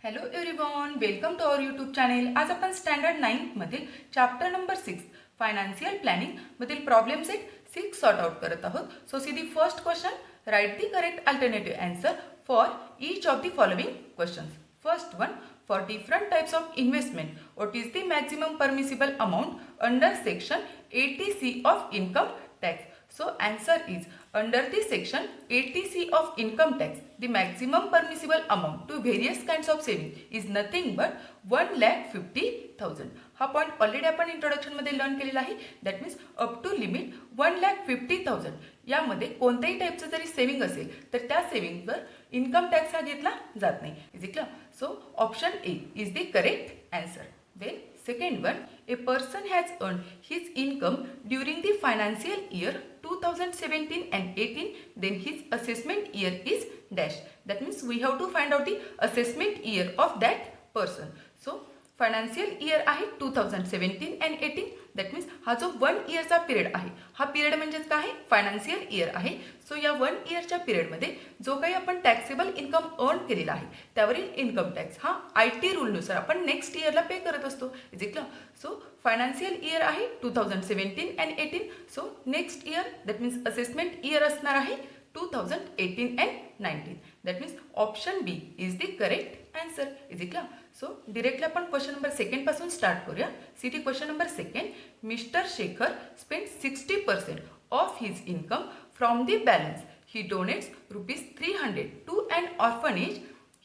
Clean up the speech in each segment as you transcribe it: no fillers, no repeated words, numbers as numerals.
Hello everyone, welcome to our YouTube channel. आज आपण standard 9 मधील चॅप्टर नंबर 6 फायनान्शियल प्लॅनिंग मधील प्रॉब्लेम सेट 6 सॉर्ट आउट करत आहोत. So see the first question, write the correct alternative answer for each of the following questions. First one, for different types of investment, what is the maximum permissible amount under section 80C of income tax? So answer is, under the section 80C of income tax, the maximum permissible amount to various kinds of saving is nothing but 1,50,000. हा point already आपण introduction मध्ये learn केलेला आहे. That means up to limit 1,50,000. यामध्ये कोणत्याही टाईपचं जरी saving असेल तर त्या सेव्हिंगवर इन्कम टॅक्स हा घेतला जात नाही. Is it clear? So option A is the correct answer. Then second one, a person has earned his income during the financial year 2017 and 18, then his assessment year is dash. That means we have to find out the assessment year of that person. So financial year आहे 2017 and 18. That means हा जो 1 इयरचा period आहे, हा period म्हणजेच काय आहे, financial year आहे. So या 1 इयरच्या पिरियडमध्ये जो काही आपण टॅक्सेबल इन्कम अर्न केलेला आहे त्यावरील इन्कम टॅक्स हा IT रूलनुसार आपण नेक्स्ट इयरला पे करत असतो. Is it clear? So financial year आहे 2017 and 18. So next year that means assessment year असणार आहे 2018 and 19. That means option B is the correct answer. Is it clear? So directly आपण question number second पासून start करूया. See the question number second, Mister Shekhar spend 60% of his income from the balance. He donates ₹300 to an orphanage.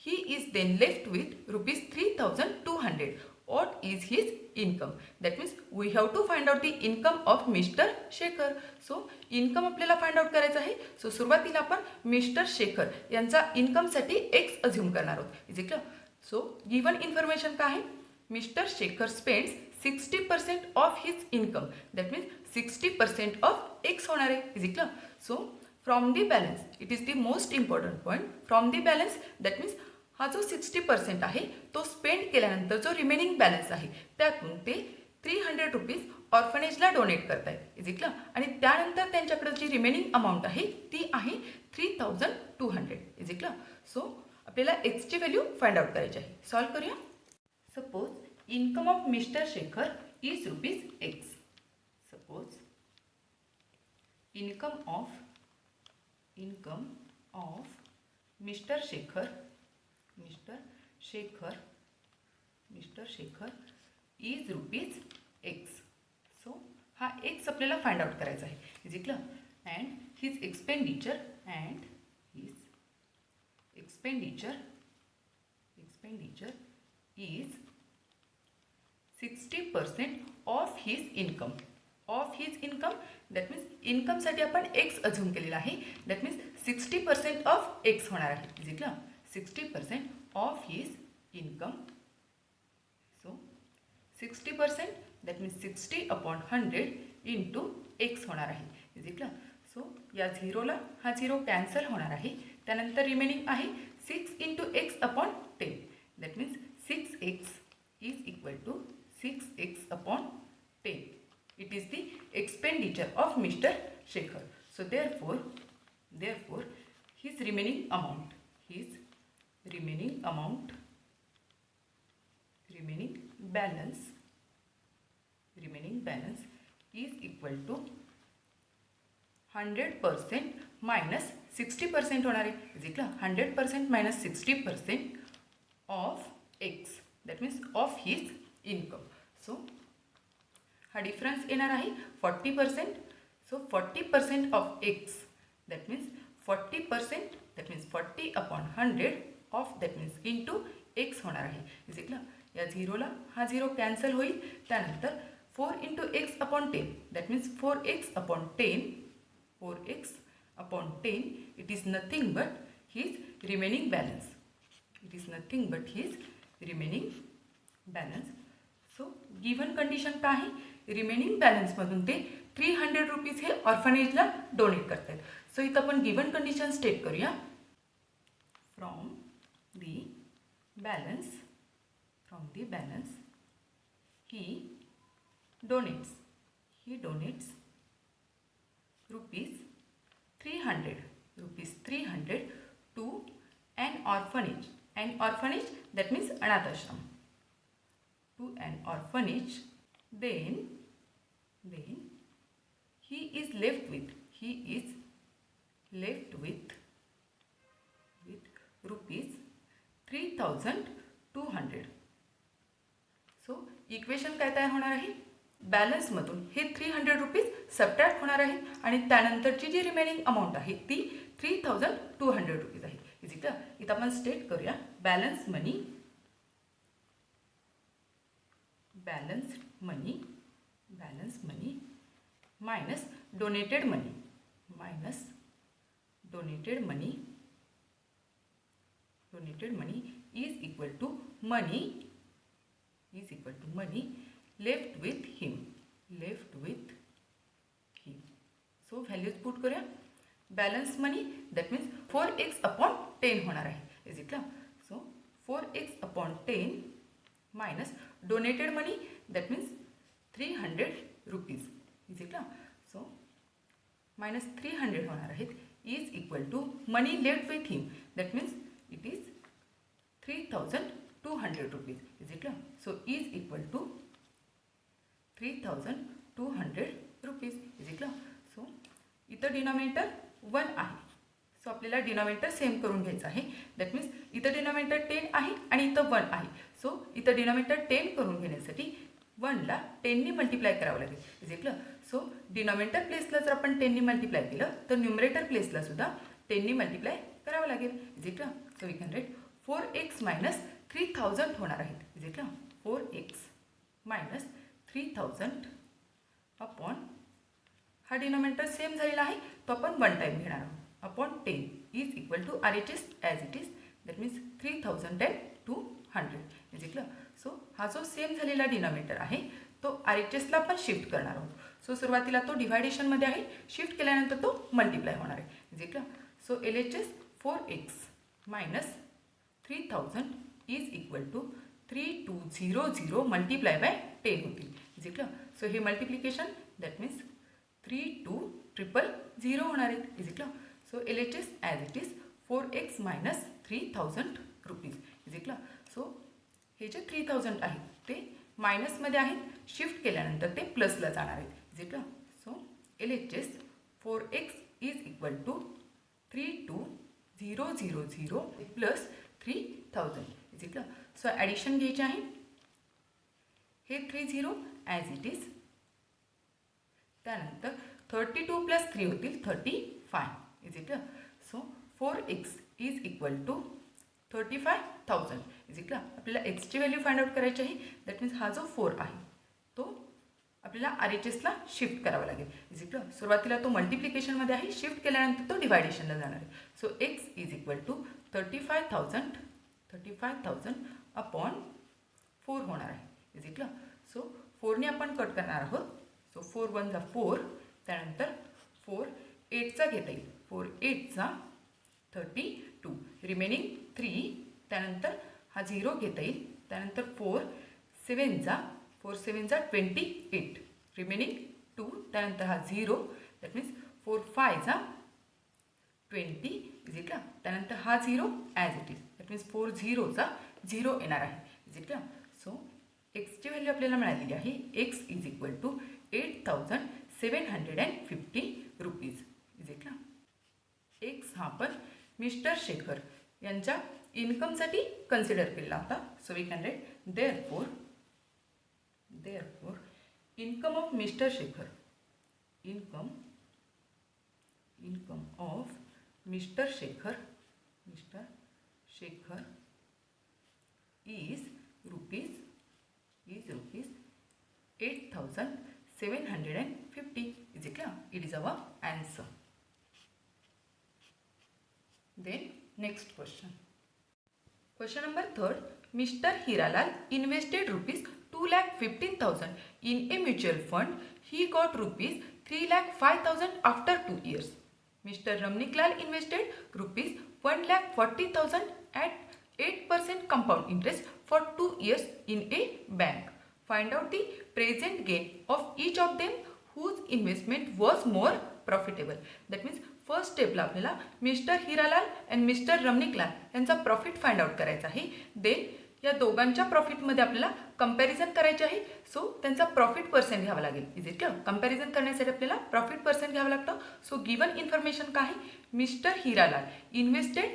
He is then left with ₹3,200. What is his income? That means we have to find out the income of Mr. Shekhar. So income आपल्याला find out करायचं आहे. So सुरुवातीला आपण mister Shekhar यांचा इन्कमसाठी x assume करणार आहोत. Is it clear? So given information काय आहे, mister Shekhar spends 60% of his income. That means 60% of X होणार आहे. Is it clear? So from the balance, it is the most important point. From the balance that means हा जो 60% आहे तो spend केल्यानंतर जो रिमेनिंग बॅलन्स आहे त्यातून ते ₹300 ऑर्फनेजला डोनेट करतायत. Is it clear? आणि त्यानंतर त्यांच्याकडे जी रिमेनिंग अमाऊंट आहे ती आहे 3,200. Is it clear? सो आपल्याला एक्सची व्हॅल्यू फाइंड आउट करायची आहे. सॉल्व करूया. Suppose income of mister Shekhar is ₹X. Suppose income of mister Shekhar is ₹X. So हा एक्स आपल्याला फाइंड आउट करायचा आहे. Is it clear? And his expenditure is 60% of his income. That means इन्कमसाठी आपण X assume केलेला आहे. That means 60% of X होणार आहे. Is it clear? 60% of his income. So 60% that means 60/100 into x होणार आहे. Is it clear? सो या झिरोला हा झिरो कॅन्सल होणार आहे. त्यानंतर रिमेनिंग आहे 6 into x/10. That means 6x is equal to 6x/10. It is the expenditure of mister Shekhar. So therefore his remaining balance is equal to 100% minus 60% होणार आहे. Is it clear? 100% minus 60% of x. That means of his income. So हा difference येणार आहे 40%. So 40% of x that means 40%. That means 40/100 of that means into x होणार आहे. Is it clear? या झिरोला हा zero cancel होईल. त्यानंतर 4 into x/10. That means 4x/10. It is nothing but his remaining balance. So given condition काय आहे, remaining बॅलन्समधून ते ₹300 हे ऑर्फनेजला डोनेट करतात. सो इथं आपण गिवन कंडिशन स्टेट करूया. From the balance he donates ₹300 to an orphanage orphanage, that means anath ashram. To an orphanage, then he is left with rupees 3,200. So equation काय तयार होणार आहे, बॅलन्समधून हे 300 रुपीज सबट्रॅक्ट होणार आहे आणि त्यानंतरची जी रिमेनिंग अमाऊंट आहे ती 3,200 रुपीज आहे. Is it. इथं आपण स्टेट करूया, balance money minus donated money is equal to money left with him. So values put करूया. Balance money that means 4x upon 10 होणार आहे. Is it. So 4x upon 10 minus donated money that means 300 rupees. Is it. So minus 300 होणार आहेत is equal to money left with him that means it is 3,200 rupees. Is it. So is equal to 3,200 rupees. Is it. So इथं denominator 1 आहे. So आपल्याला denominator same करून घ्यायचं आहे. That means इथं denominator 10 आहे आणि इथं 1 आहे. सो इथं डिनॉमिनेटर 10 करून घेण्यासाठी 1ला 10नी मल्टिप्लाय करावं लागेल. Is it. सो डिनॉमिनेटर प्लेसला जर आपण 10नी मल्टिप्लाय केलं तर न्यूमरेटर प्लेसला सुद्धा 10नी मल्टिप्लाय करावं लागेल. Is it. So we can write 4x minus 3,000 होणार आहेत. Is it. 4x minus 3,000 upon हा डिनॉमिनेटर सेम झालेला आहे तो आपण 1 टाइम घेणार आहोत upon 10 is equal to RHS as it is that means 3,200. Is it. So हा जो सेम झालेला डिनॉमिनेटर आहे तो RHSला आपण शिफ्ट करणार आहोत. सो सुरुवातीला तो डिव्हायडेशनमध्ये आहे, शिफ्ट केल्यानंतर तो मल्टिप्लाय होणार आहे. Is it. So LHS 4x minus 3,000 is equal to 3,200 multiply by 10 होतील. Is it. सो हे मल्टिप्लिकेशन दॅट मीन्स 3,200 होणार आहेत. Is it. So LHS as it is 4x minus 3,000 rupees. Is it. So हे जे 3,000 आहेत ते मायनसमध्ये आहेत, शिफ्ट केल्यानंतर ते प्लसला जाणार आहेत. Is it. So LHS 4x is equal to 3,200 plus 3,000. Is it. So addition घ्यायचे आहे. हे 30 ॲज इट इज, त्यानंतर 32 प्लस 3 होतील 35. Is it. So 4x is equal to 35,000. Is it. आपल्याला एक्सची व्हॅल्यू फाइंड आउट करायची आहे. दॅट मीन्स हा जो 4 आहे तो आपल्याला RHSला शिफ्ट करावा लागेल. Is it. सुरुवातीला तो मल्टिप्लिकेशनमध्ये आहे, शिफ्ट केल्यानंतर तो डिव्हायडेशनला जाणार आहे. So x is equal to 35,000 upon 4 होणार आहे. Is it. सो 4ने आपण कट करणार आहोत. सो 4 1 जा 4, त्यानंतर 4 8चा घेता येईल. 4 8चा 32, रिमेनिंग 3, त्यानंतर हा 0 घेता येईल. त्यानंतर 4 7 जा 28, रिमेनिंग 2, त्यानंतर हा 0 दॅट मीन्स 4 5 जा 20. Is it. त्यानंतर हा 0 as it is that means 4 0 चा 0 येणार आहे. Is it. सो एक्सची व्हॅल्यू आपल्याला मिळालेली आहे. X is equal to 8,750 rupees. Is it. X हा आपण मिस्टर शेखर यांच्या इन्कमसाठी कन्सिडर केला होता. So we can write therefore income of mister Shekhar, income of mister Shekhar is rupees 8,750. Is it clear? It is our answer. Then next question. Question number 3. Mr. Hiralal invested rupees 2,15,000 in a mutual fund. He got rupees 3,05,000 after 2 years. Mr. Ramniklal invested rupees 1,40,000 at 8% compound interest for 2 years in a bank. Find out the present gain of each of them whose investment was more profitable. That means first स्टेपला आपल्याला mister Hiralal and mister Ramniklal यांचा profit find out करायचा आहे. Then या दोघांच्या प्रॉफिटमध्ये आपल्याला comparison करायचे आहे. सो त्यांचा प्रॉफिट पर्सेंट घ्यावा लागेल. Is it clear? कंपॅरिझन करण्यासाठी आपल्याला प्रॉफिट पर्सेंट घ्यावं लागतं. सो गिवन इन्फॉर्मेशन काय आहे? Mister Hiralal invested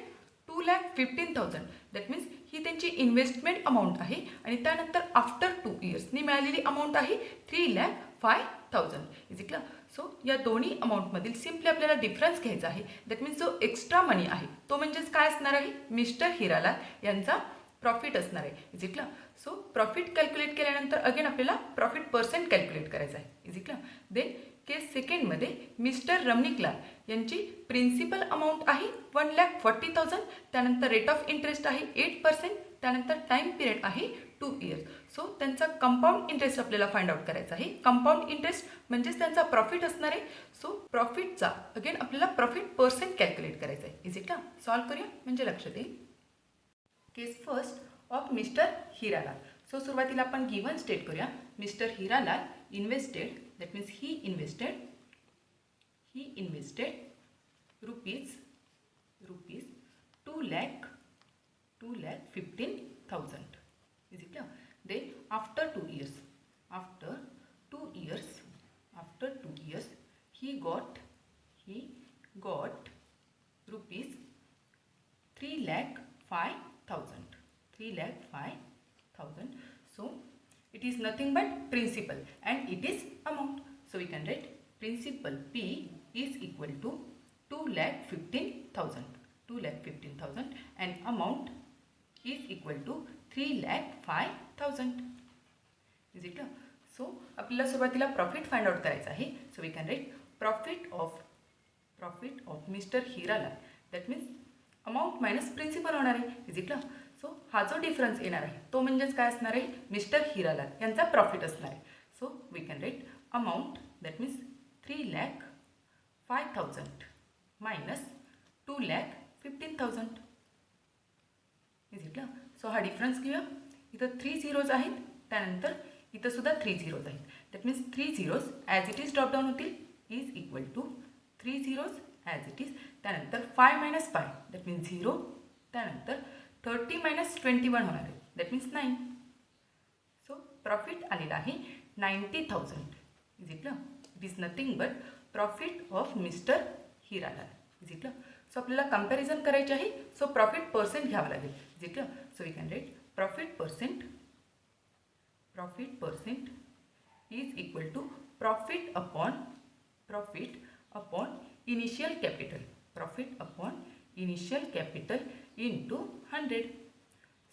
2,15,000. That means ही त्यांची इन्व्हेस्टमेंट अमाऊंट आहे आणि त्यानंतर आफ्टर 2 इयर्सनी मिळालेली अमाऊंट आहे 3,05,000. Is it clear? सो या दोन्ही अमाऊंटमधील सिम्पली आपल्याला डिफरन्स घ्यायचा आहे. दॅट मीन्स जो एक्स्ट्रा मनी आहे तो म्हणजेच काय असणार आहे? मिस्टर हिरालाल यांचा प्रॉफिट असणार आहे. Is it clear? So profit calculate केल्यानंतर अगेन आपल्याला प्रॉफिट पर्सेंट कॅल्क्युलेट करायचा आहे. Is it clear? Then case सेकंडमध्ये मिस्टर रमणिकलाल यांची प्रिन्सिपल अमाऊंट आहे 1,40,000. त्यानंतर रेट ऑफ इंटरेस्ट आहे 8%. त्यानंतर टाईम पिरियड आहे 2 इयर्स. सो त्यांचा कंपाऊंड इंटरेस्ट आपल्याला फाइंड आउट करायचा आहे. कंपाऊंड इंटरेस्ट म्हणजेच त्यांचा प्रॉफिट असणार आहे. सो प्रॉफिटचा अगेन आपल्याला प्रॉफिट पर्सेंट कॅल्क्युलेट करायचा आहे. Is it clear? सॉल्व्ह करूया म्हणजे लक्षात येईल. Case first of mister Hiralal. So सुरुवातीला आपण गिवन स्टेट करूया. Mister Hiralal invested, that means he invested rupees 2,15,000. Is it clear? Then after 2 years, he got rupees 3,05,000. So it is nothing but principal and it is amount. So we can write principal P is equal to 2,15,000 and amount is equal to 3,05,000. Is it clear? So आपल्याला सुरुवातीला profit find out करायचा आहे. So we can write profit of mister Hiralal. That means amount minus principal होणार आहे. Is it clear? So हा जो difference येणार आहे तो म्हणजेच काय असणार आहे? मिस्टर हिरालाल यांचा प्रॉफिट असणार आहे. So we can write amount that means 3,05,000 minus 2,15,000. Is it clear? So हा डिफरन्स घेऊया. इथं 3 झिरोज आहेत, त्यानंतर इथं सुद्धा 3 झिरोज आहेत. That means 3 zeros as it is dropdown होतील. Is equal to 3 zeros as it is. त्यानंतर 5 मायनस 5 दॅट मीन्स 0. त्यानंतर 30 मायनस 21 होणार आहे. That means 9. सो प्रॉफिट आलेला आहे 90,000. Is it clear? It is nothing but profit of mister Hiralal. Is it clear? So आपल्याला comparison करायचे आहे. सो प्रॉफिट पर्सेंट घ्यावं लागेल. Is it clear? So we can write profit percent is equal to profit upon initial capital. Profit upon initial capital into 100.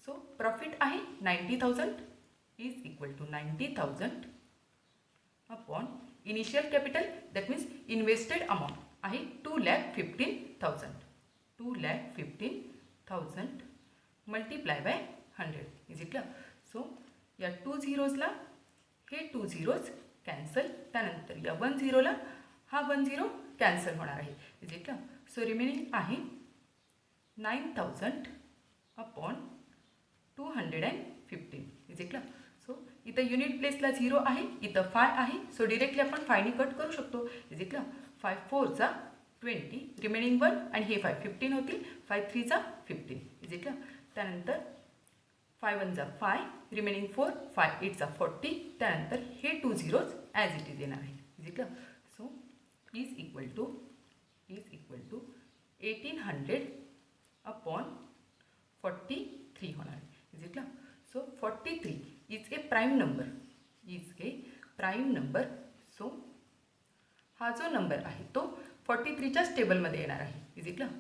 So profit आहे 90,000 is equal to 90,000 upon initial capital that means invested amount आहे 2,15,000. 2,15,000 multiply bye 100. Is it clear? So या 2 झिरोजला हे 2 zeros cancel. त्यानंतर या 1 झिरोला हा 1 zero cancel होणार आहे. Is it clear? So remaining आहे 9,000 upon 215. Is it clear? So इथं युनिट प्लेसला 0 आहे, इथं 5 आहे. सो डिरेक्टली आपण 5 कट करू शकतो. Is it clear? 5 4 जा 20 रिमेनिंग 1 आणि हे 5 15 होतील. 5 3 जा 15. Is it clear? त्यानंतर 5 1 जा 5 रिमेनिंग 4 5 8 जा 40. त्यानंतर हे 2 झिरोज ॲज इट इज येणार आहे. Is it clear? So is equal to 1,800 upon 43 होणार आहे. Is it clear? So 43 is a prime number. So हा जो नंबर आहे तो 43च्या टेबलमध्ये येणार आहे. Is it clear?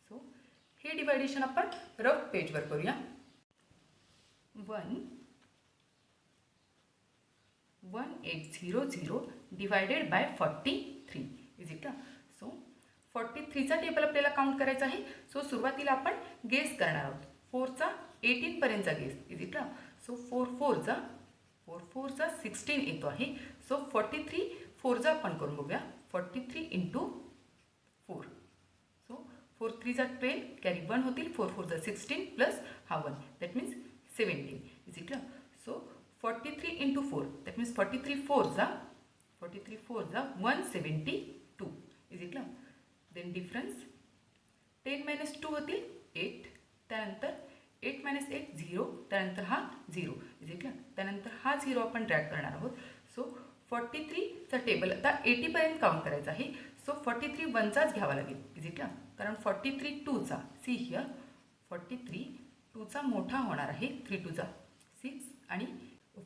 सो हे डिवायडेशन आपण रफ पेजवर करूया. 1,1800 divided by 43. Is it clear? So 43चा टेबल आपल्याला काउंट करायचा आहे. सो सुरुवातीला आपण गेस करणार आहोत. 4चा 18 पर्यंतचा guess. Is it clear? So 4 4 जा 16 येतो आहे. सो 43 4 आपण करून बघूया. 43 इंटू 4. सो 4 3 जा 12 कॅरी 1 होतील. 4 4 जा 16 प्लस हा 1 that means 17. Is it clear? So 43 into 4 that means 43 4 जा 172. जिंकला. देन डिफरन्स 10 - 2 होतील 8. त्यानंतर 8 - 8 0. त्यानंतर हा 0 जिंकला. त्यानंतर हा 0 आपण ड्रॅग करणार आहोत. सो 43चा टेबल आता 80पर्यंत काउंट करायचं आहे. सो 43 1चाच घ्यावा लागेल जिंकला. कारण 43 2चा सी हिअर 43 2चा मोठा होणार आहे. 3 2 6 आणि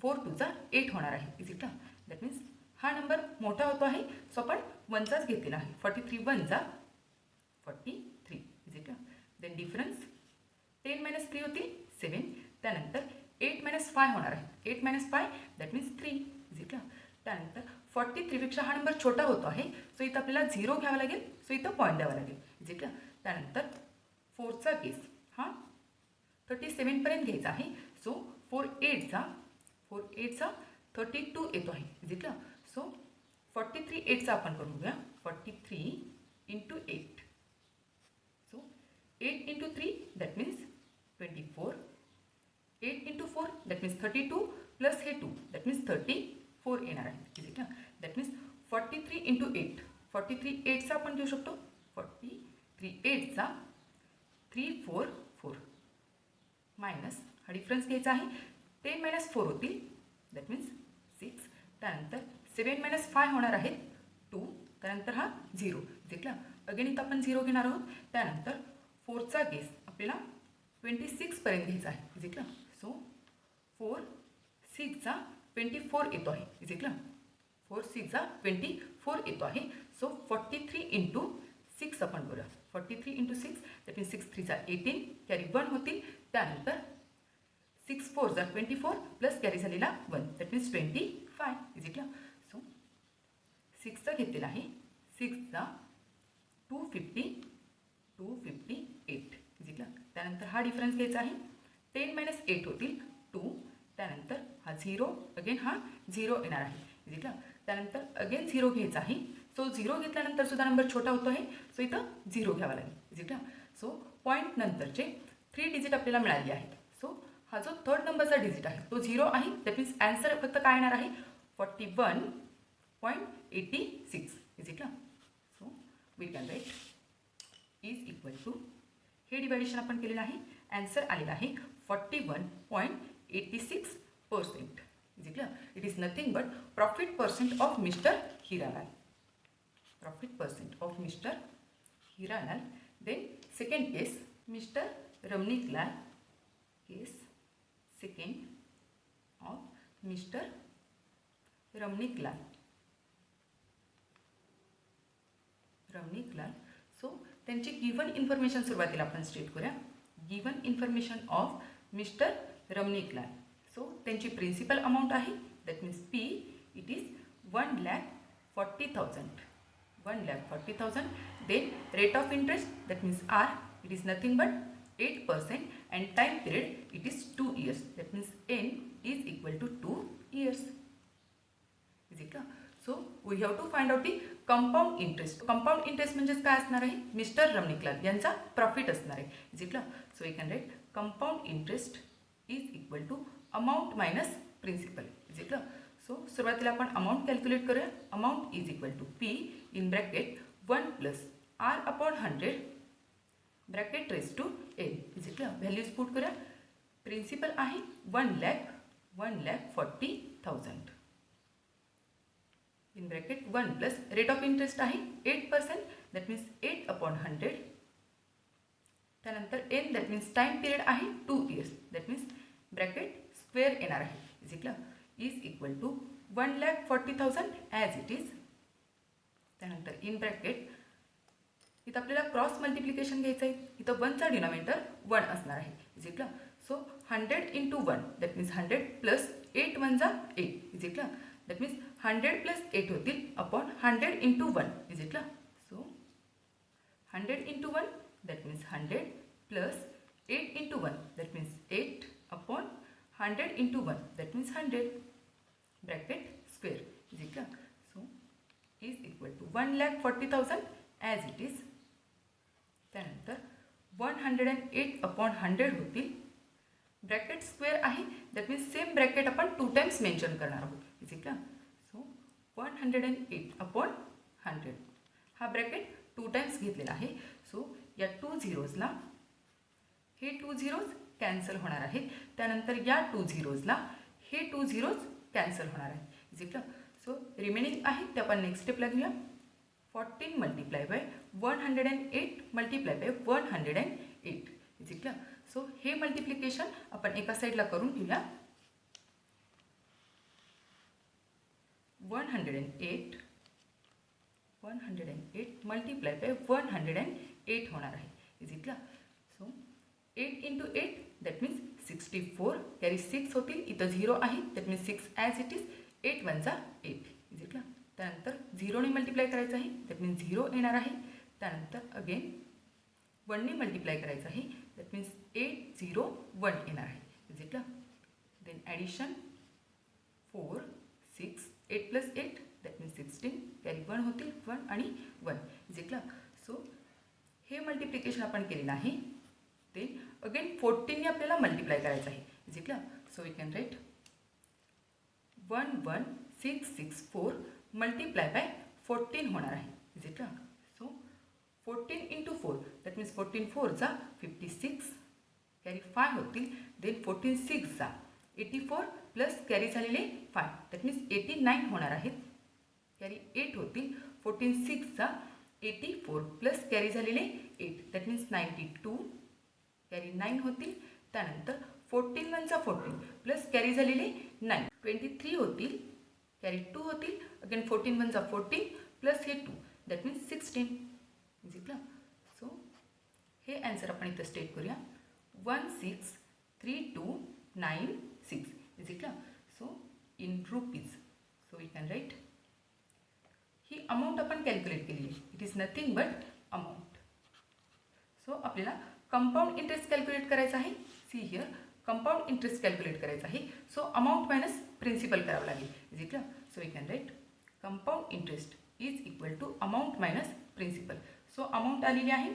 4 2 8 होणार आहे जिंकला. दॅट मीन्स हा नंबर मोठा होतो आहे. सो आपण 1चाच घेतलेला आहे. 43 1 43 जिंकला. देन डिफरन्स 10 - 3 होतील 7. त्यानंतर 8 - 5 होणार आहे. 8 - 5 दॅट मीन्स 3 जिंकला. त्यानंतर 43पेक्षा हा नंबर छोटा होतो आहे. सो इथं आपल्याला 0 घ्यावा लागेल. सो इथं पॉईंट द्यावा लागेल जिंकला. त्यानंतर 4चा केस हा 37पर्यंत घ्यायचा आहे. सो 4 8चा 32 येतो आहे जिंकला. सो 43 8चा आपण करूया. 43 × 8. So 8 × 3 that means 24. 8 × 4 that means 32 plus हे 2 दॅट मीन्स 34 येणार आहे जिंकला. That means 43 × 8. 43 8चा आपण घेऊ शकतो. 43 8चा 344 मायनस हा डिफरन्स घ्यायचा आहे. 10 - 4 होतील दॅट मीन्स 6. त्यानंतर 7 - 5 होणार आहेत 2. त्यानंतर हा 0 जिंकला. अगेन इथं आपण 0 घेणार आहोत. त्यानंतर 4चा गेस आपल्याला 26पर्यंत घ्यायचा आहे जिंकला. सो 4 6चा 24 येतो आहे जिंकला. 4 6चा 24 येतो आहे. सो 43 × 6 आपण बोला. 43 × 6 दॅट मीन्स 6 3 18 कॅरी 1 होतील. त्यानंतर 6 4 24 प्लस कॅरी झालेला 1 दॅट मीन्स 25 जिंकला. सो 6चा घेतलेला आहे. 6चा 258 जिंकला. त्यानंतर हा डिफरन्स घ्यायचा आहे. 10 - 8 होतील 2. त्यानंतर हा 0 अगेन हा 0 येणार आहे जिंकला. त्यानंतर अगेन 0 घ्यायचा आहे. सो 0 घेतल्यानंतर सुद्धा नंबर छोटा होतो आहे. सो इथं 0 घ्यावा लागेल जिंकला. सो पॉईंट नंतरचे 3 डिजिट आपल्याला मिळाली आहेत. सो हा जो थर्ड नंबरचा डिजिट आहे तो 0 आहे. दॅट मीन्स ॲन्सर फक्त काय येणार आहे 41.86 जिंकला. So we can write is equal to हे डिवायडेशन आपण केलेलं आहे. ॲन्सर आलेला आहे 41.86% जिंकला. It is nothing but profit percent of mister Hiralal. Profit percent of mister Hiralal. Then second case mister Ramniklal. Case second of mister Ramniklal. So त्यांची गिवन इन्फॉर्मेशन सुरुवातीला आपण स्टेट करूया. Given information of mister Ramniklal. So त्यांची प्रिन्सिपल अमाऊंट आहे that means P it is 1,40,000. 1,40,000. Then rate of interest that means R it is nothing but 8% and time period it is 2 years. That means N is equal to 2 years. Is it? So we have to find out the compound interest. Compound interest म्हणजेच काय असणार आहे mister Ramniklal यांचा profit असणार आहे. Is it? So we can write compound interest is equal to amount minus principal. Is it? So सुरुवातीला आपण amount calculate करूया. Amount is equal to P in bracket 1 plus R/100 bracket raise to N. Is it? Values put करूया. Principal आहे 1,40,000 in bracket 1 plus rate of interest आहे 8%. That means 8/100. त्यानंतर N that means time period आहे 2 years. That means bracket square येणार आहे. Is it? Is equal to 1,40,000 as it is. त्यानंतर in bracket इथं आपल्याला क्रॉस मल्टिप्लिकेशन घ्यायचं आहे. इथं 1चा डिनॉमिनेटर 1 असणार आहे. Is it? So 100 × 1 that means 100 plus 8 1 8. Is it? That means 100 plus 8 होतील upon 100 × 1. Is it? So 100 × 1 that means 100 plus 8 × 1 that means 8 upon 100 × 1 that means 100 bracket square. Is it? So is equal to 1,40,000 as it is. त्यानंतर 108/100 होतील. Bracket square आहे that means same bracket आपण 2 times mention करणार आहोत. Is it? So 108/100 हा bracket 2 times घेतलेला आहे. So या 2 झिरोजला हे 2 झिरोज कॅन्सल होणार आहेत. त्यानंतर या 2 झिरोजला हे 2 झिरोज कॅन्सल होणार आहे. इज इक्वल सो रिमेनिंग आहे ते आपण नेक्स्ट स्टेपला घेऊया. 14 multiply by 108 multiply by 108 is equal so हे मल्टिप्लिकेशन आपण एका साईडला करून घेऊया. 108 मल्टिप्लाय बाय 108 होणार आहे. Is equal so 8 into 8 that means 64 carry 6 होतील. इथं 0 आहे that means 6 as it is. 8 1 8 is equal त्यानंतर 0ने मल्टिप्लाय करायचं आहे दॅट मीन्स 0 येणार आहे. त्यानंतर अगेन 1ने मल्टिप्लाय करायचं आहे दॅट मीन्स 8 0 1 येणार आहे. Is equal then addition 4 6 8 plus 8 that means 16 carry 1 होतील 1 आणि 1 इज इक्वल सो हे मल्टिप्लिकेशन आपण केलेलं आहे. ते अगेन 14ने आपल्याला मल्टिप्लाय करायचं आहे. Is equal so we can write 11664 multiply by 14 होणार आहे. Is equal so 14 into 4 that means 14 4 जा 56 कॅरी 5 होतील. देन 14 6 जा 84 प्लस कॅरी झालेले 5 दॅट मीन्स 89 होणार आहेत. कॅरी 8 होतील. 14 6 जा 84 प्लस कॅरी झालेले 8 दॅट मीन्स 92 कॅरी 9 होतील. त्यानंतर 14 1 जा 14 प्लस कॅरी झालेले 9 23 होतील. कॅरी 2 होतील. अगेन 14 1 जा 14 प्लस हे 2 that means 16 is equal so हे ॲन्सर आपण इथं स्टेट करूया. 1632996 is equal so in rupees. So we can write ही अमाऊंट आपण कॅल्क्युलेट केली आहे. It is nothing but amount. So आपल्याला कंपाऊंड इंटरेस्ट कॅल्क्युलेट करायचं आहे. See here compound interest calculate करायचं आहे. सो अमाऊंट मायनस प्रिन्सिपल करावं लागेल. Is equal so we can write compound interest is equal to amount minus principal. So amount आलेली आहे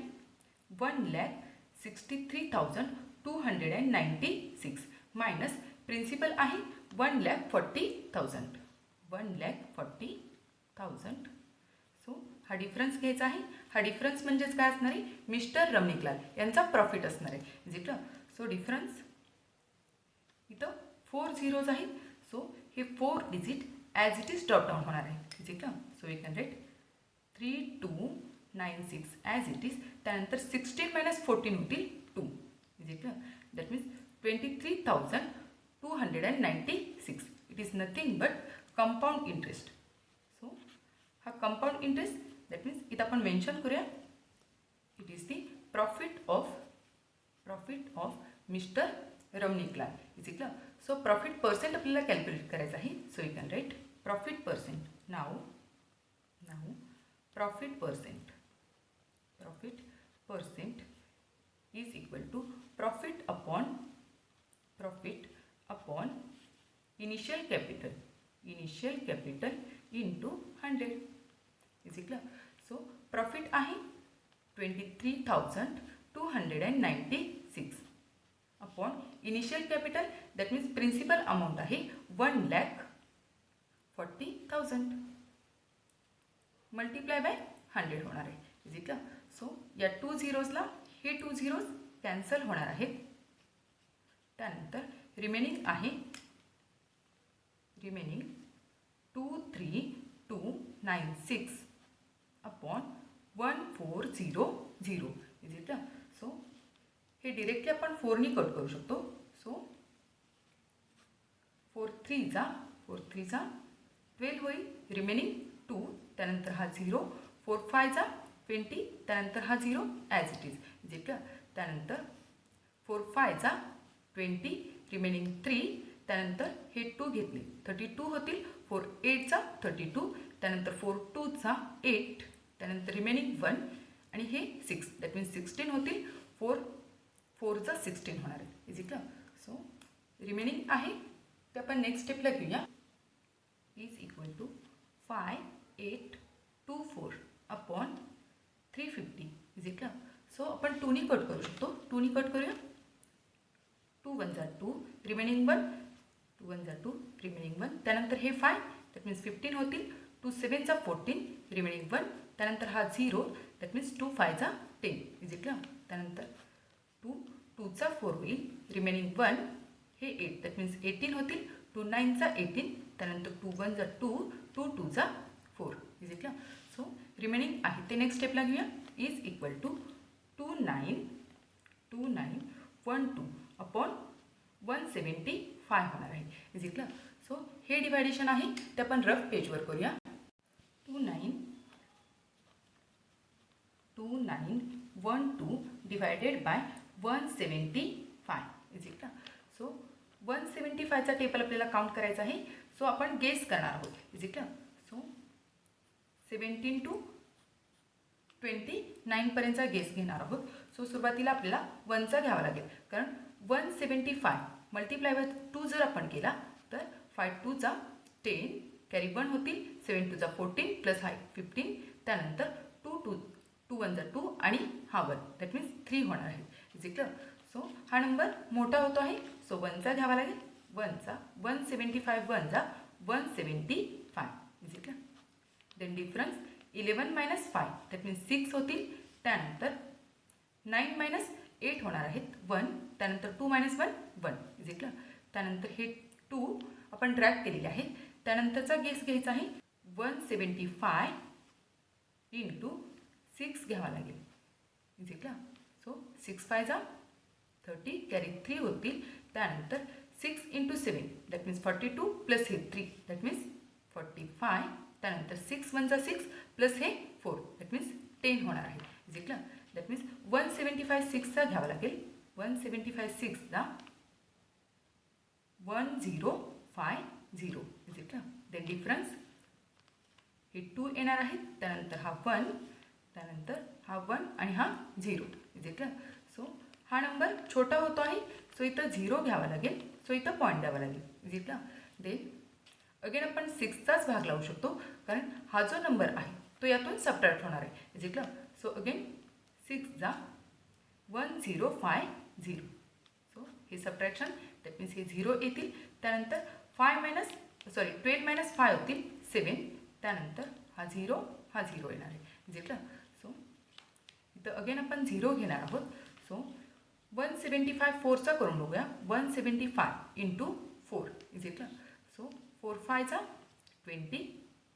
1,63,296 minus principal आहे 1,40,000. 1,40,000. सो हा डिफरन्स घ्यायचा आहे. हा डिफरन्स म्हणजेच काय असणार आहे मिस्टर रमणीकलाल यांचा प्रॉफिट असणार आहे. इज इट सो डिफरन्स इथं 4 झिरोज आहेत. सो हे 4 digit as it is drop down होणार आहे. Is it so we can write 3296 as it is. त्यानंतर 16 मायनस 14 होतील 2 is it that means 23,296. It is nothing but compound interest. So हा compound interest that means इथं आपण mention करूया. It is the profit of mister Ramniklal. Is it so profit percent आपल्याला calculate करायचं आहे. So you can write profit percent. Now profit percent is equal to profit upon initial capital into 100 is equal so profit आहे 23,296 upon initial capital that means principal amount आहे 1,40,000 multiply by 100 होणार आहे. Is it so या 2 झिरोजला हे 2 zeros cancel होणार आहेत. त्यानंतर remaining 23,296 upon 1,400 is it so हे डिरेक्टली आपण 4ने कट करू शकतो. सो 4 3 जा 12 होईल. रिमेनिंग 2 त्यानंतर हा 0 4 5 जा 20 त्यानंतर हा 0 as it is. Is it त्यानंतर 4 5 जा 20 रिमेनिंग 3 त्यानंतर हे 2 घेतले 32 होतील. 4 8 जा 32 त्यानंतर 4 2 जा 8 त्यानंतर रिमेनिंग 1 आणि हे 6 दॅट मीन्स 16 होतील. 4 4 जा 16 होणार आहे. इज इट सो रिमेनिंग आहे ते आपण नेक्स्ट स्टेपला घेऊया. Is equal to 5824 upon 350 is it सो आपण 2ने कट करू शकतो. 2ने कट करूया. 2 1 जा 2 रिमेनिंग 1 2 1 जा 2 रिमेनिंग 1 त्यानंतर हे 5 दॅट मीन्स 15 होतील. 2 7 जा 14 रिमेनिंग 1 त्यानंतर हा 0 दॅट मीन्स 2 5 10 इज इक्वल त्यानंतर 2 2 4 होईल, रिमेनिंग 1 हे 8 दॅट मीन्स 18 होतील, 2 9 18 त्यानंतर 2 1 2 2 2 4 इज इक्वल. सो रिमेनिंग आहे ते नेक्स्ट स्टेपला घेऊया. इज इक्वल टू 2 9 1 2 अपॉन 175 होणार आहे इज इक्वल. सो हे डिवायडेशन आहे ते आपण रफ पेजवर करूया. 2 9 1 2 divided by 175 is equal. So 175चा टेबल आपल्याला काउंट करायचा आहे. सो आपण गेस करणार आहोत इज इक्वल. सो 17 to 29 पर्यंतचा गेस घेणार आहोत. सो सुरुवातीला आपल्याला 1चा घ्यावा लागेल, कारण 175 मल्टिप्लाय बाय 2 जर आपण केला तर 5 2 10 कॅरी 1 होतील, 7 2 14 प्लस 15 त्यानंतर 2 1 2 आणि हा 1 दॅट मीन्स 3 होणार आहे इज इक्वल. सो हा नंबर मोठा होतो आहे. सो 1चा घ्यावा लागेल. 1चा 175 1 175 is equal. Then difference 11 - 5 that means 6 होतील, त्यानंतर 9 - 8 होणार आहेत 1 त्यानंतर 2 - 1 1 इज इक्वल. त्यानंतर हे 2 आपण ड्रॅग केलेले आहे. त्यानंतरचा गेस घ्यायचा आहे 175 इंटू 6 घ्यावा लागेल इज इक्वल. सो 6 5 30 कॅरी 3 होतील, त्यानंतर 6 इंटू 7 दॅट मीन्स 42 प्लस हे 3 दॅट मीन्स 45 त्यानंतर 6 1 6 प्लस हे 4 दॅट मीन्स 10 होणार आहे इज इक्वल. दॅट मीन्स 175 6चा घ्यावा लागेल. 175 6चा 1050 इज इक्वल. देन डिफरन्स हे 2 येणार आहेत, त्यानंतर हा 1 त्यानंतर हा 1 आणि हा 0 इज इक्वल. सो हा नंबर छोटा होतो आहे. सो इथं 0 घ्यावा लागेल. सो इथं पॉईंट द्यावा लागेल इज इक्वल. देन अगेन आपण 6चाच भाग लावू शकतो, कारण हा जो नंबर आहे तो यातून सबट्रॅक्ट होणार आहे is equal. So again 6 1050. So हे सबट्रॅक्शन दॅट मीन्स हे 0 येतील, त्यानंतर 12 - 5 होतील 7 त्यानंतर हा 0 येणार आहे इज इक्वल. सो इथं अगेन आपण 0 घेणार आहोत. सो 175 4चा करून बघूया. 175 into 4 is equal. So 4 5 20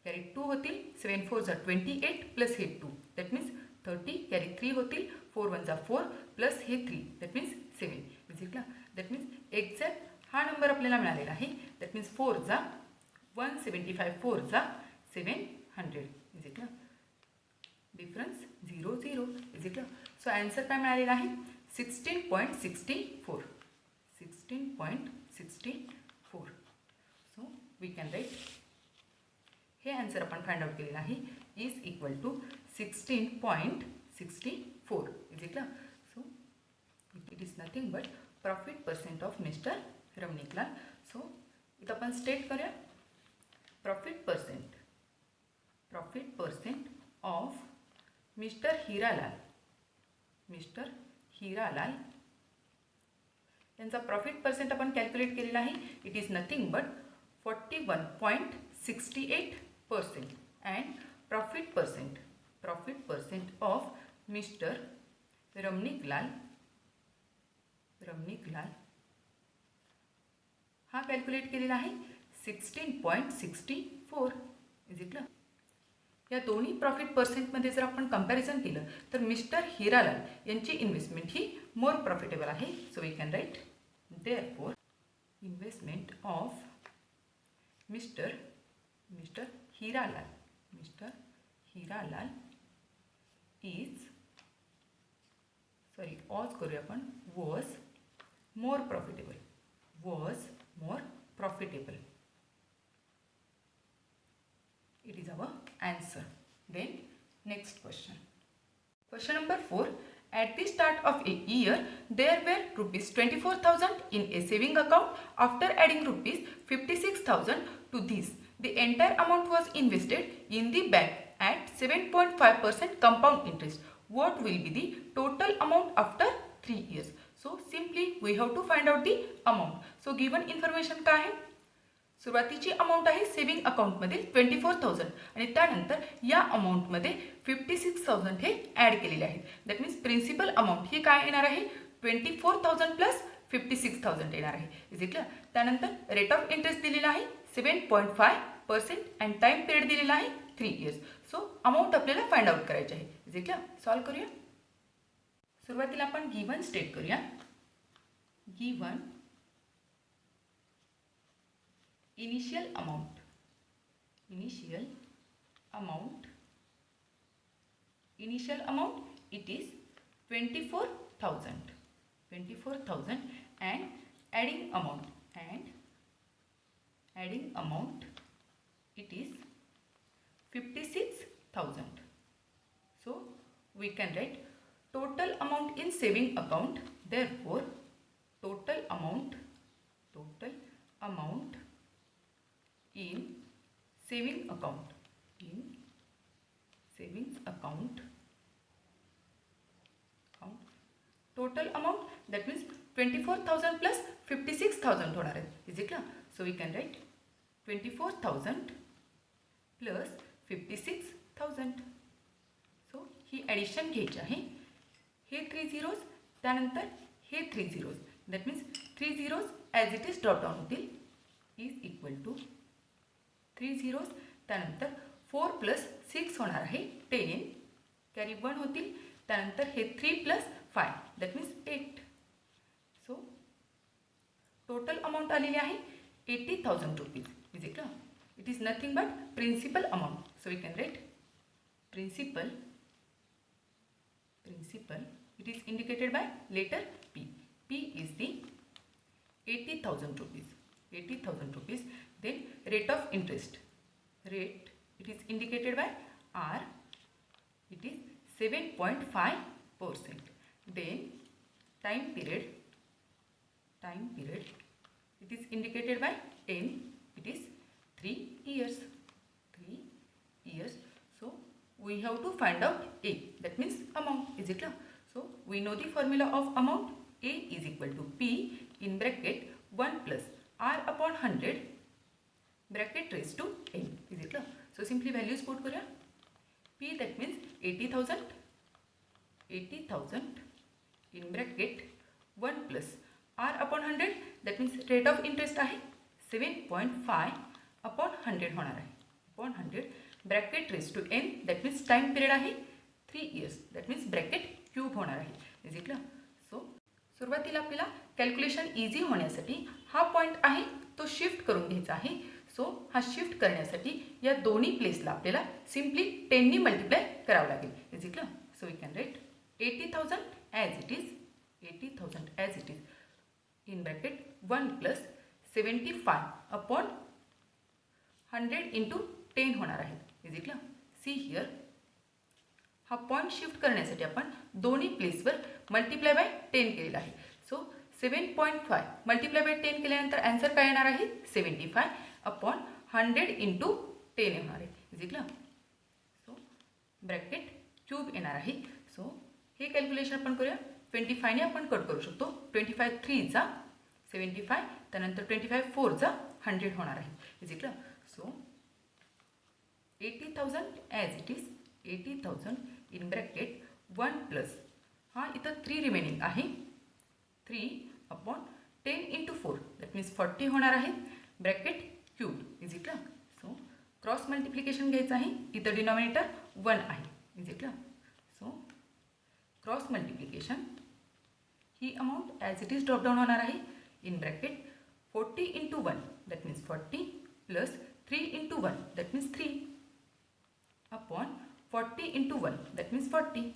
carry 2 होतील, 7 4 28 प्लस हे 2 दॅट मीन्स 30 कॅरी 3 होतील, 4 1 4 प्लस हे 3 that means 7 is equal. That means exact हा नंबर आपल्याला मिळालेला आहे. That means 175 4 700 is equal. Difference 0 0 is equal. So answer काय मिळालेला आहे 16.64. 16.64. सो वी कॅन राईट हे ॲन्सर आपण फाइंड आउट केलेलं आहे is equal to 16.64 is equal. So it is nothing but profit percent of mister Ramniklal. So इथं आपण state करूया profit percent of mister Hiralal यांचा प्रॉफिट पर्सेंट आपण कॅल्क्युलेट केलेला आहे. It is nothing but 41.68% and profit percent of mister Ramniklal हा calculate केलेला आहे 16.64 इज इक्वल. या दोन्ही प्रॉफिट पर्सेंटमध्ये जर आपण कंपॅरिझन केलं तर मिस्टर हिरालाल यांची इन्व्हेस्टमेंट ही मोर प्रॉफिटेबल आहे. So we can write therefore investment of mister Hiralal is as करूया आपण was more profitable. It is our answer. Then next question. Question number 4. At the start of a year, there were rupees 24,000 in a saving account. After adding rupees 56,000 to this, the entire amount was invested in the bank at 7.5% compound interest. What will be the total amount after 3 years? So simply we have to find out the amount. So given information काय आहे? सुरुवातीची amount आहे saving अकाउंटमधील 24,000 आणि त्यानंतर या अमाऊंटमध्ये 56,000 हे ॲड केलेले आहेत. दॅट मीन्स प्रिन्सिपल अमाऊंट ही काय येणार आहे 24,000 प्लस 56,000 येणार आहे. Is it clear. त्यानंतर रेट ऑफ इंटरेस्ट दिलेला आहे 7.5% अँड टाइम पिरियड दिलेला आहे 3 इयर्स. सो अमाऊंट आपल्याला फाइंड आउट करायची आहे. Is it clear. सॉल्व करूया. सुरुवातीला आपण गिवन स्टेट करूया. Given initial amount it is 24,000 and adding amount it is 56,000. So we can write total amount in saving account. Therefore total amount in savings account total amount that means 24,000 plus 56,000 होणार आहे. Is it clear. So we can write 24,000 plus 56,000. So ही addition घ्यायची आहे. हे 3 zeros त्यानंतर हे 3 zeros that means 3 zeros as it is drop down होतील. Is equal to 3 zeros त्यानंतर 4 प्लस 6 होणार आहे 10 कॅरी 1 होतील. त्यानंतर हे 3 plus 5 that means 8. So total amount आलेली आहे 80,000 rupees. Is it clear. It is nothing but principal amount. So we can write principal it is indicated by letter P. P is the 80,000 rupees. Then rate of interest it is indicated by R. It is 7.5%. Then time period it is indicated by N. It is 3 years. So we have to find out A, that means amount. Is it clear? So we know the formula of amount. A is equal to P in bracket 1 plus R upon 100 bracket raised to N. Is it clear? So simply values put करूया. P that means 80,000 in bracket 1 plus R upon 100 that means rate of interest आहे 7.5 upon 100 होणार आहे. upon 100 bracket raised to N that means time period आहे 3 years that means bracket cube होणार आहे. Is it clear. So सुरुवातीला आपल्याला calculation easy होण्यासाठी हा पॉईंट आहे तो शिफ्ट करून घ्यायचा आहे. सो हा शिफ्ट करण्यासाठी या दोन्ही प्लेसला आपल्याला सिम्पली 10ने मल्टिप्लाय करावं लागेल. Is it clear. So we can write 80,000 as it is in bracket 1 plus 75 upon 100 into 10 होणार आहे. Is it clear. See here हा पॉईंट शिफ्ट करण्यासाठी आपण दोन्ही प्लेसवर मल्टिप्लाय बाय 10 केलेला आहे. सो 7.5 मल्टिप्लाय बाय 10 केल्यानंतर आन्सर काय येणार आहे 75 अपॉन 100 इंटू 10 येणार आहे. Is it clear. So bracket cube येणार आहे. सो हे कॅल्क्युलेशन आपण करूया. 25ने आपण कट करू शकतो. 25 3 75 त्यानंतर 25 4 100 होणार आहे. Is it clear. So 80,000 as it is 80,000 in bracket 1 plus हा इथं 3 रिमेनिंग आहे 3 अपॉन 10 इंटू 4 दॅट मीन्स 40 होणार आहे bracket cube. Is it clear. So cross multiplication घ्यायचं आहे. इथं डिनॉमिनेटर 1 आहे. Is it clear. So cross multiplication he amount as it is drop down होणार आहे in bracket 40 into 1 that means 40 plus 3 into 1 that means 3 upon 40 into 1 that means 40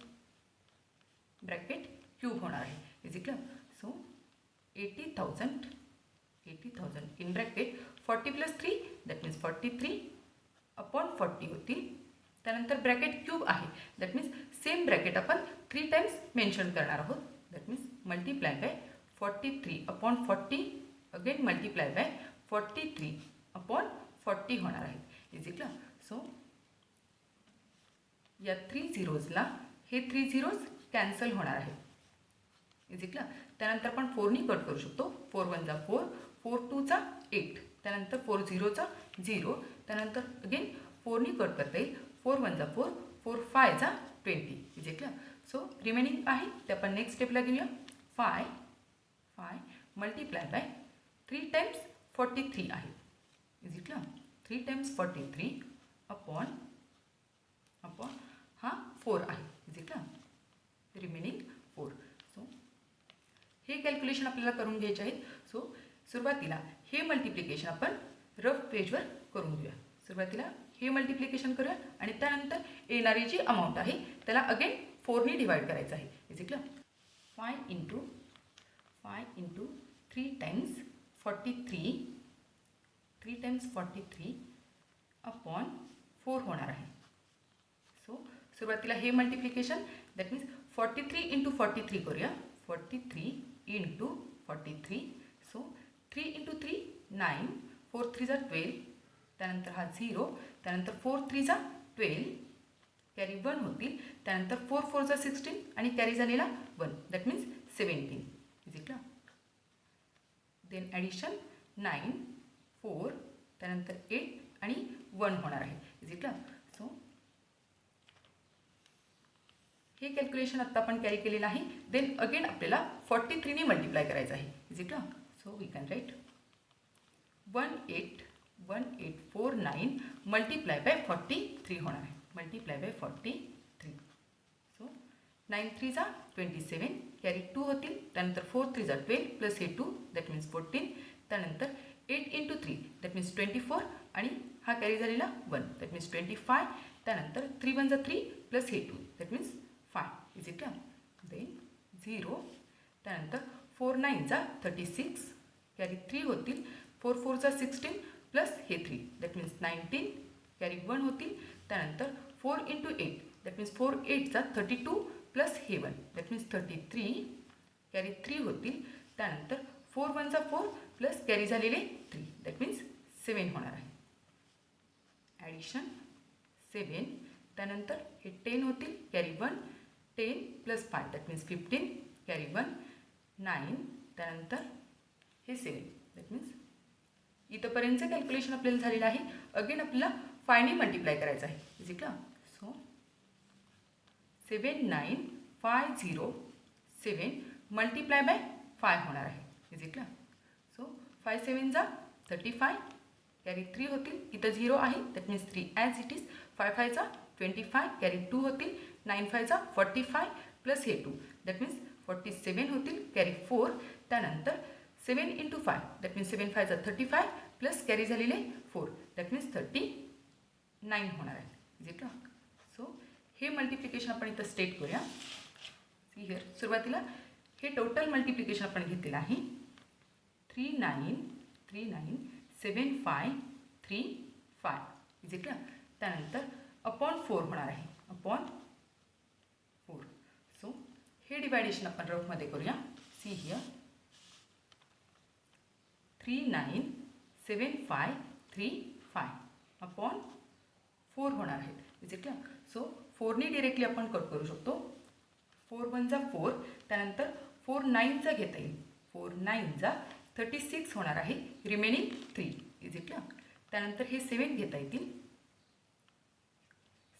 bracket cube होणार आहे. Is it clear. So 80,000 in bracket 40 plus 3 that means 43 upon 40 होतील. त्यानंतर bracket cube आहे that means same bracket आपण 3 times mention करणार आहोत. That means multiply by 43 upon 40 again multiply by 43 upon 40 होणार आहे. Is it clear. सो या 3 झिरोजला हे 3 झिरोज कॅन्सल होणार आहे. Is it clear. त्यानंतर आपण 4नी कट करू शकतो. 4 1 4 4 2 8 त्यानंतर 4 0 0 त्यानंतर अगेन 4नी कट करता येईल. 4 1 4 4 5 जा 20 इज इक्वल. सो रिमेनिंग आहे ते आपण नेक्स्ट स्टेपला घेऊया. 5 मल्टिप्लाय बाय 3 टाइम्स 43 आहे इज इक्वल 3 टाइम्स 43 अपॉन हा 4 आहे इज इक्वल रिमेनिंग 4. सो हे कॅल्क्युलेशन आपल्याला करून घ्यायचे आहेत. सो सुरुवातीला हे मल्टिप्लिकेशन आपण रफ पेजवर करून घेऊया. सुरुवातीला हे मल्टिप्लिकेशन करूया आणि त्यानंतर येणारी जी अमाऊंट आहे त्याला अगेन 4ने डिवाइड करायचं आहे is equal 5 into 3 times 43 upon 4 होणार आहे. सो सुरुवातीला हे मल्टिप्लिकेशन दॅट मीन्स 43 इंटू 43 करूया. 43 इंटू 43. सो 3 इंटू 3 9 4 3 जा 12. त्यानंतर हा 0. त्यानंतर 4 3 जा 12 कॅरी 1 होतील. त्यानंतर 4 4 जा 16 आणि कॅरी झालेला 1 that means 17 is equal. Then addition 9 4 त्यानंतर 8 आणि 1 होणार आहे इज इक्वल. सो हे कॅल्क्युलेशन आत्ता आपण कॅरी केलेलं आहे. देन अगेन आपल्याला 43ने मल्टिप्लाय करायचं आहे is equal. So we can write 1849 multiply by 43 होणार आहे. Multiply by 43. सो 9 3 जा 27 कॅरी 2 होतील. त्यानंतर 4 3 जा 12 प्लस हे 2 दॅट मीन्स 14. त्यानंतर 8 इंटू 3 दॅट मीन्स 24 आणि हा कॅरी झालेला 1 दॅट मीन्स 25. त्यानंतर 3 1 जा 3 प्लस हे 2 that means 5 is equal. Then 0. त्यानंतर 4 9 जा 36 कॅरी 3 होतील. 4 4 जा 16 प्लस हे 3 दॅट मीन्स 19 कॅरी 1 होतील. त्यानंतर 4 इंटू 8 दॅट मीन्स 4 8 जा 32 प्लस हे 1 दॅट मीन्स 33 कॅरी 3 होतील. त्यानंतर 4 1 जा 4 प्लस कॅरी झालेले 3 दॅट मीन्स 7 होणार आहे. ॲडिशन 7. त्यानंतर हे 10 होतील carry 1 10 plus 5 that means 15 carry 1 9. त्यानंतर हे 7 दॅट मीन्स इथंपर्यंतचं कॅल्क्युलेशन आपल्याला झालेलं आहे. अगेन आपल्याला 5ने मल्टिप्लाय करायचं आहे is equal. So 79507 multiply by 5 होणार आहे इज इक्वल. सो 5 7 जा 35 कॅरी 3 होतील. इथं 0 आहे that means 3 as it is. 5 5 जा 25 कॅरी 2 होतील. 9 5 जा 45 प्लस हे 2 दॅट मीन्स 47 होतील कॅरी 4. त्यानंतर 7 इंटू 5 दॅट मीन्स 7 5 जा 35 प्लस कॅरी झालेले 4 दॅट मीन्स 39 होणार आहे इज इक्वल. सो हे मल्टिप्लिकेशन आपण इथं स्टेट करूया. सी हिअर सुरुवातीला हे टोटल मल्टिप्लिकेशन आपण घेतलेलं आहे 397535 इज इक्वल. त्यानंतर अपॉन 4 होणार आहे अपॉन 4. सो हे डिवायडेशन आपण रफमध्ये करूया. सी हिअर 397535 अपॉन 4 होणार आहेत इज इक्वल. सो 4ने डिरेक्टली आपण कट करू शकतो. 4 1 जा 4 त्यानंतर 4 9 जा घेता येईल. 4 9 जा 36 होणार आहे रिमेनिंग 3 इज इक्वल. त्यानंतर हे 7 घेता येतील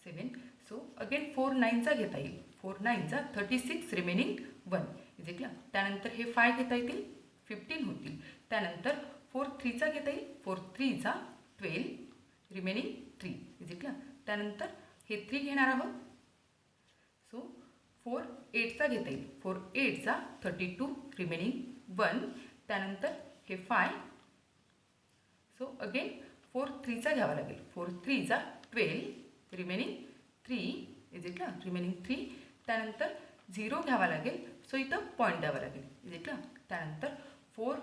7. सो अगेन 4 9 जा घेता येईल. 4 9 जा 36 रिमेनिंग 1 इज इक्वल. त्यानंतर हे 5 घेता येतील 15 होतील. त्यानंतर 4 3 चा घेता येईल. 4 3 जा 12 रिमेनिंग 3 इज इक्वल. त्यानंतर हे 3 घेणार आहोत. सो 4 8 चा घेता येईल. 4 8 जा 32 रिमेनिंग 1. त्यानंतर हे 5. सो अगेन 4 3 चा घ्यावा लागेल. 4 3 जा 12 रिमेनिंग 3 इज इक्वल रिमेनिंग 3. त्यानंतर 0 घ्यावा लागेल. सो इथं पॉईंट द्यावा लागेल इज इक्वल. त्यानंतर 4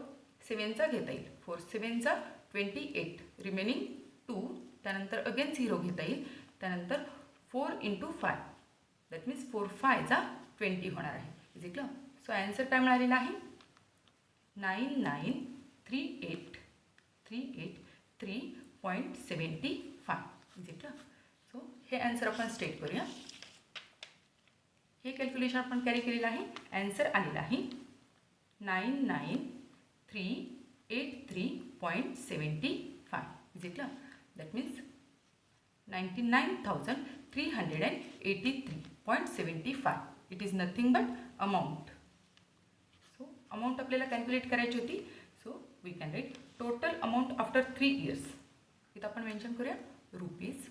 7 चा घेता येईल. 4 7 जा 28 रिमेनिंग 2. त्यानंतर अगेन 0 घेता येईल. त्यानंतर 4 इंटू 5 दॅट मीन्स 4 5 जा 20 होणार आहे इज इक्वल. सो ॲन्सर काय मिळालेला आहे 993833.75 इज इक्वल. सो हे ॲन्सर आपण स्टेट करूया. हे कॅल्क्युलेशन आपण कॅरी केलेलं आहे. ॲन्सर आलेला आहे 99383.75 is equal. That means 99,383.75. It is nothing but amount. So amount आपल्याला कॅल्क्युलेट करायची होती. So we can write total amount after 3 years. इथं आपण मेन्शन करूया rupees.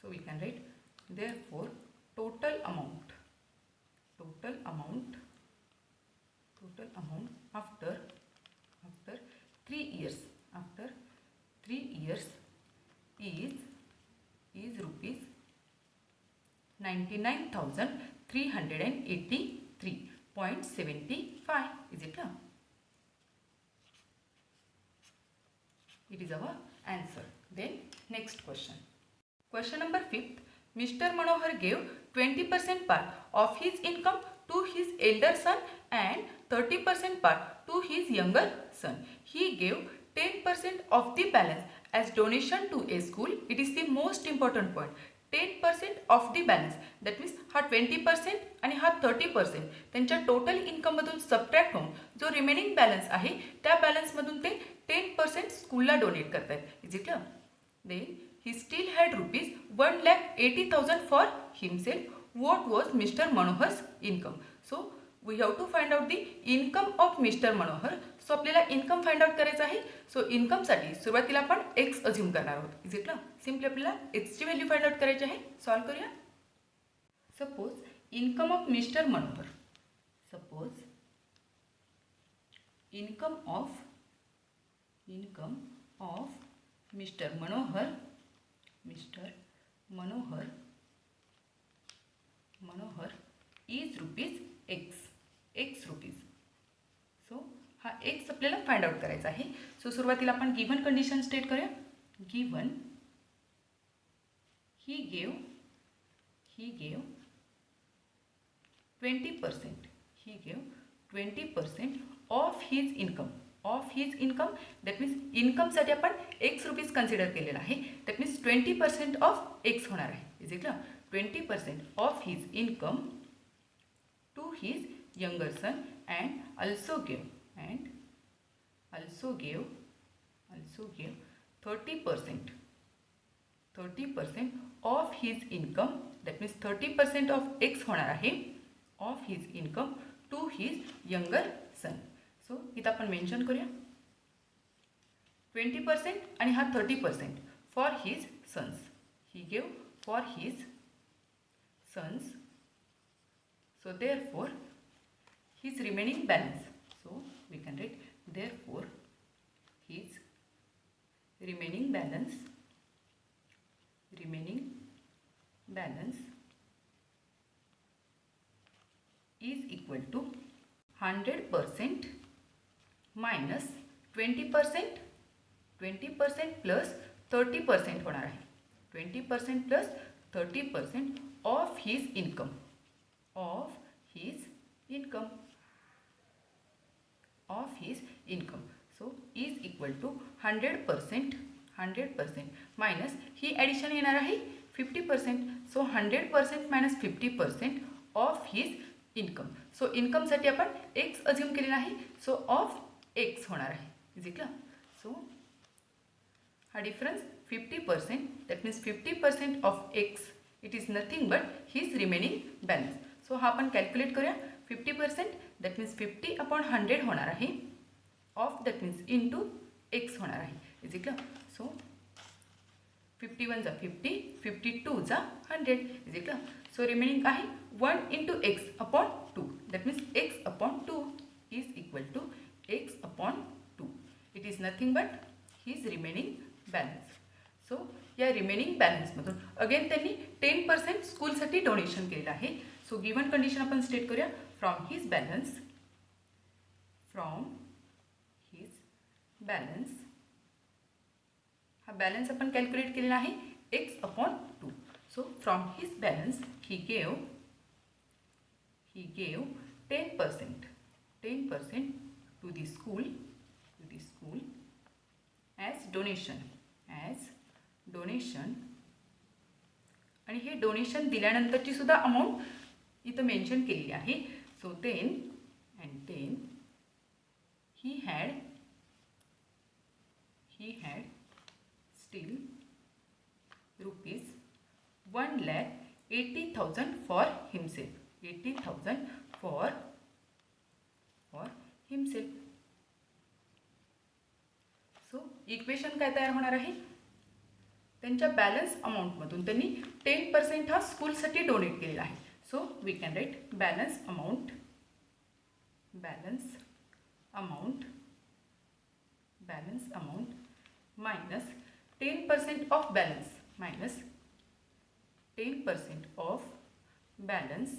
So we can write therefore total amount after 3 years is rupees 99,383.75. Is it clear? It is our answer. Then next question. Question number 5th. Mr. Manohar gave 20% part of his income to his elder son and 30% part to his younger son. He gave 10% of the balance as donation to a school. It is the most important point. 10% of the balance. That means हा 20% आणि हा 30% त्यांच्या total इन्कममधून subtract होऊन जो remaining balance आहे त्या बॅलन्समधून ते 10% स्कूलला डोनेट करतायत. Is it clear? Then he still had rupees 1,80,000 for himself. What was Mr. Manohar's income? So we have to find out the income of Mr. Manohar. So आपल्याला income find out करायचं आहे. So इन्कमसाठी सुरुवातीला आपण X assume करणार आहोत. Is it ना? Simply आपल्याला एक्सची व्हॅल्यू फाइंड आउट करायची आहे. सॉल्व करूया. Suppose income of mister Manohar. Suppose income of mister Manohar is rupees X rupees. So हा एक्स आपल्याला फाइंड आउट करायचा आहे. सो सुरुवातीला आपण गिव्हन कंडिशन स्टेट करूया. Given he gave 20% of his income. That means इन्कमसाठी आपण एक्स रुपीज कन्सिडर केलेला आहे. दॅट मीन्स 20% ऑफ एक्स होणार आहे. इज इट ना? 20% of his income to his younger son and also gave 30% of his income. That means 30% of X होणार आहे of his income to his younger son. So इथं आपण mention करूया 20% आणि हा 30% for his sons. He gave for his sons. So therefore his remaining balance. So we can write therefore his remaining balance is equal to 100% minus 20% plus 30% होणार आहे. 20% plus 30% of his income. So is equal to 100% minus ही addition येणार आहे 50%. So 100% minus 50% of his income. So इन्कमसाठी आपण X assume केलेला आहे. So of X होणार आहे. Is it clear? सो हा difference 50%. That means 50% of x it is nothing but his remaining balance. So हा आपण कॅल्क्युलेट करूया. 50% दॅट मीन्स 50/100 होणार आहे of that means into x होणार आहे. Is it clear? सो 51 जा 50, 52 जा 100. Is it clear? So remaining आहे 1 into X upon 2. That means X upon 2 is equal to X upon 2. It is nothing but his remaining balance. So या remaining बॅलन्समधून again त्यांनी 10% स्कूलसाठी donation केलेलं आहे. So given condition आपण state करूया. From his balance हा बॅलन्स आपण कॅल्क्युलेट केलेला आहे X upon 2. So from his balance he gave 10% to the school as donation. आणि हे डोनेशन दिल्यानंतरची सुद्धा अमाऊंट इथं मेन्शन केलेली आहे. So then he had still 1,80,000 for himself. 80,000 for himself. So equation काय तयार होणार आहे, त्यांच्या बॅलन्स अमाऊंटमधून त्यांनी 10% हा स्कूलसाठी डोनेट केलेला आहे. So we can write balance amount minus 10% of balance minus 10% of balance.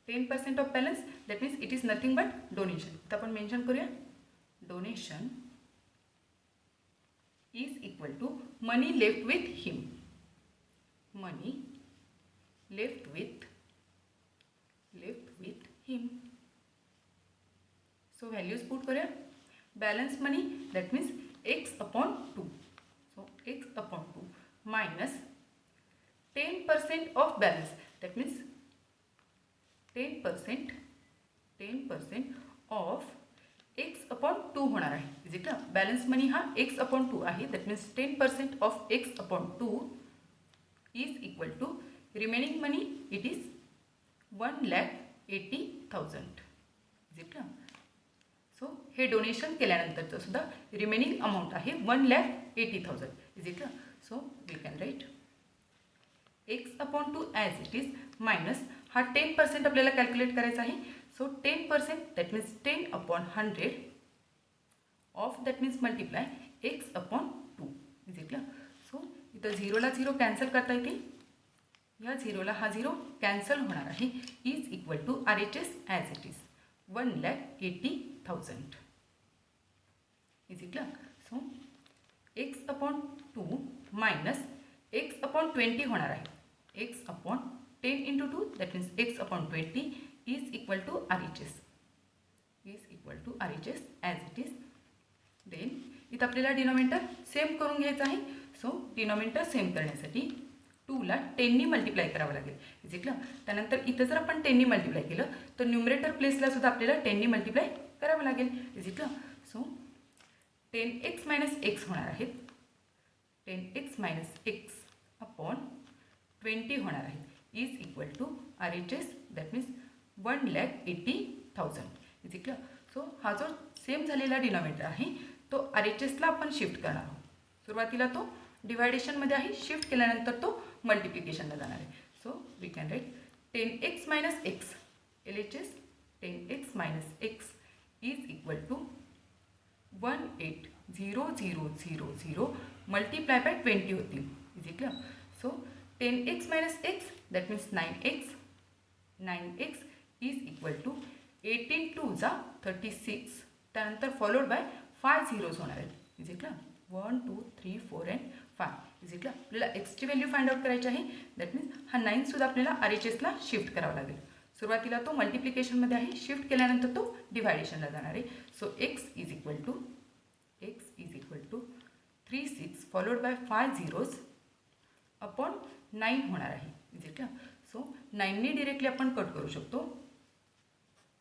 10% of balance that means it is nothing but donation. तर आपण मेन्शन करूया donation is equal to money left with him. Money left with him. So values put करूया. Balance money that means x upon 2. So x upon 2 minus 10% of balance that means 10% of x upon 2 होणार आहे. Is it balance मनी हा x upon 2 आहे. That means 10% of x upon 2 is equal to remaining money it is 1,80,000. Is it so हे donation केल्यानंतरचं सुद्धा remaining amount आहे 1,80,000. Is it so we can write x upon 2 as it is minus हा 10% आपल्याला calculate करायचा आहे. So 10% that means 10 upon 100 of that means multiply x upon 2. Is it clear? So इथं 0 ला 0 कॅन्सल करता येते. या 0 ला हा 0 कॅन्सल होणार आहे. Is equal to RHS as it is 1,80,000. Is it clear? So x upon 2 minus x upon 20 होणार आहे. x upon 10 into 2 that means x upon 20 is equal to RHS as it is. Then इथं आपल्याला denominator same करून घ्यायचं आहे. So denominator same करण्यासाठी 2 ला 10 नी मल्टिप्लाय करावं लागेल. इज इट त्यानंतर इथं जर आपण 10 नी मल्टिप्लाय केलं तर न्यूमरेटर प्लेसला सुद्धा आपल्याला 10 नी मल्टिप्लाय करावं लागेल. Is it so 10x minus x होणार आहेत. 10x मायनस x अपॉन 20 होणार आहे. Is equal to RHS that means 1,80,000. Is it so हा जो सेम झालेला डिनॉमिनेटर आहे तो RHSला आपण शिफ्ट करणार आहोत. सुरुवातीला तो डिवायडेशनमध्ये आहे, शिफ्ट केल्यानंतर तो मल्टिप्लिकेशनला जाणार आहे. So we can write 10x minus x LHS 10x minus x is equal to 1,80,000 multiply by 20 होतील. Is it so 10x minus x that means 9x is equal to 18 2 जा 36. त्यानंतर फॉलोड बाय 5 झिरोज होणार आहेत. Is it 1 2 3 4 and 5. Is it आपल्याला एक्सची value find out करायची आहे. That means हा 9 सुद्धा आपल्याला RHSला शिफ्ट करावा लागेल. सुरुवातीला तो मल्टिप्लिकेशनमध्ये आहे, शिफ्ट केल्यानंतर तो डिवायडेशनला जाणार आहे. So x is equal to 36 followed by 5 zeros upon 9 होणार आहे. इज इट सो 9 नी डिरेक्टली आपण कट करू शकतो.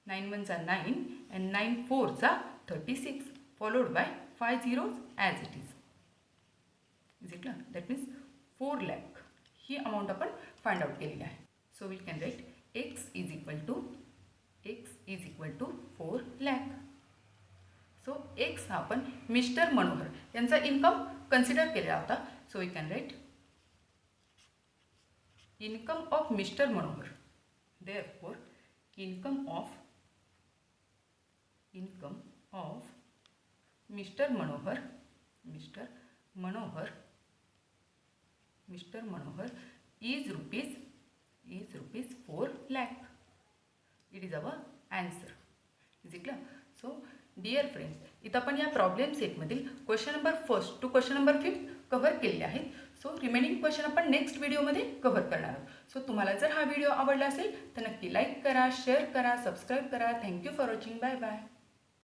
9 1 जा 9 and 9 4 जा 36 followed by 5 zeros as it is. Is it that means 4 lakh ही अमाऊंट आपण फाइंड आउट केलेली आहे. So we can write x is equal to 4 lakh. So x हा आपण मिस्टर मनोहर यांचा इन्कम कन्सिडर केलेला होता. So we can write income of mister Manohar. Therefore income of mister Manohar is rupees 4 lakh. It is our answer. Is it clear? So dear friends, इथं आपण या problem सेटमधील question number 1 to question number 5 cover केलेले आहेत. So remaining question आपण next व्हिडिओमध्ये cover करणार आहोत. सो तुम्हाला जर हा व्हिडिओ आवडला असेल तर नक्की लाईक करा, शेअर करा, सबस्क्राईब करा. Thank you for watching. Bye bye.